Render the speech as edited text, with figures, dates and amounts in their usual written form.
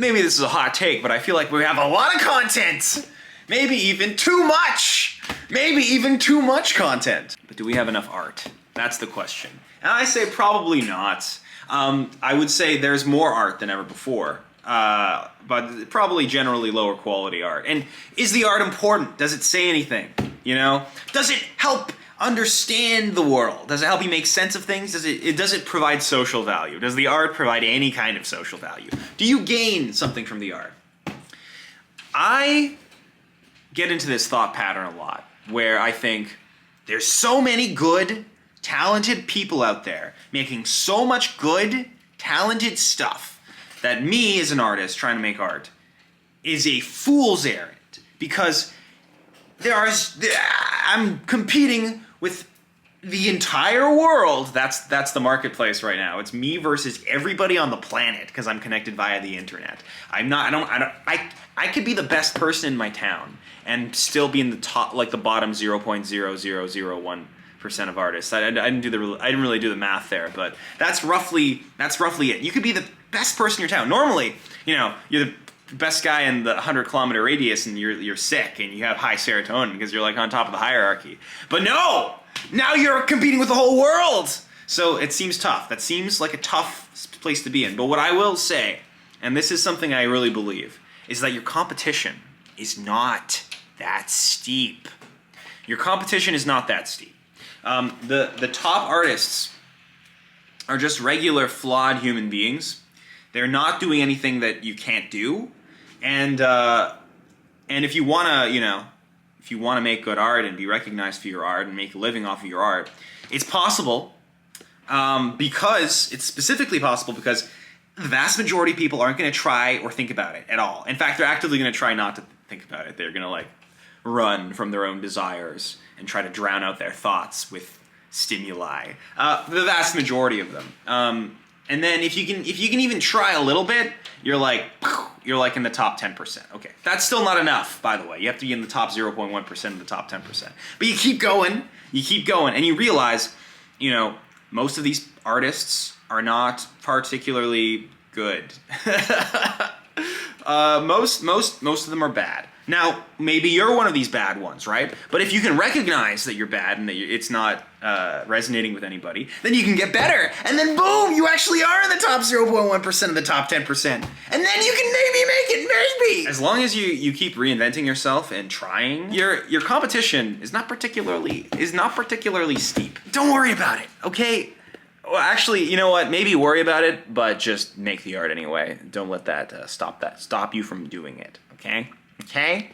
Maybe this is a hot take, but I feel like we have a lot of content. Maybe even too much. Maybe even too much content. But do we have enough art? That's the question. And I say probably not. I would say there's more art than ever before. But probably generally lower quality art. And is the art important? Does it say anything? You know? Does it help understand the world? Does it help you make sense of things? Does it provide social value? Does the art provide any kind of social value? Do you gain something from the art? I get into this thought pattern a lot, where I think there's so many good, talented people out there making so much good, talented stuff that me as an artist trying to make art is a fool's errand, because I'm competing with the entire world. That's the marketplace right now. It's me versus everybody on the planet because I'm connected via the internet. I could be the best person in my town and still be in the top, like the bottom 0.0001% of artists. I didn't really do the math there, but that's roughly it. You could be the best person in your town. Normally, you know, you're the best guy in the 100-kilometer radius, and you're sick and you have high serotonin because you're like on top of the hierarchy. But no, now you're competing with the whole world. So it seems tough. That seems like a tough place to be in. But what I will say, and this is something I really believe, is that your competition is not that steep. Your competition is not that steep. The top artists are just regular flawed human beings. They're not doing anything that you can't do. And if you wanna, if you wanna make good art and be recognized for your art and make a living off of your art, it's possible. Because it's specifically possible because the vast majority of people aren't going to try or think about it at all. In fact, they're actively going to try not to think about it. They're going to like run from their own desires and try to drown out their thoughts with stimuli. The vast majority of them. And then if you can even try a little bit, you're like in the top 10%. Okay, that's still not enough, by the way. You have to be in the top 0.1% of the top 10%. But you keep going, and you realize, most of these artists are not particularly good. Most of them are bad. Now, maybe you're one of these bad ones, right? But if you can recognize that you're bad and that it's not resonating with anybody, then you can get better. And then boom, you actually are in the top 0.1% of the top 10%. And then you can maybe make it, maybe. As long as you keep reinventing yourself and trying, your competition is not particularly steep. Don't worry about it, okay? Well, actually, you know what? Maybe worry about it, but just make the art anyway. Don't let that stop you from doing it, okay? Okay?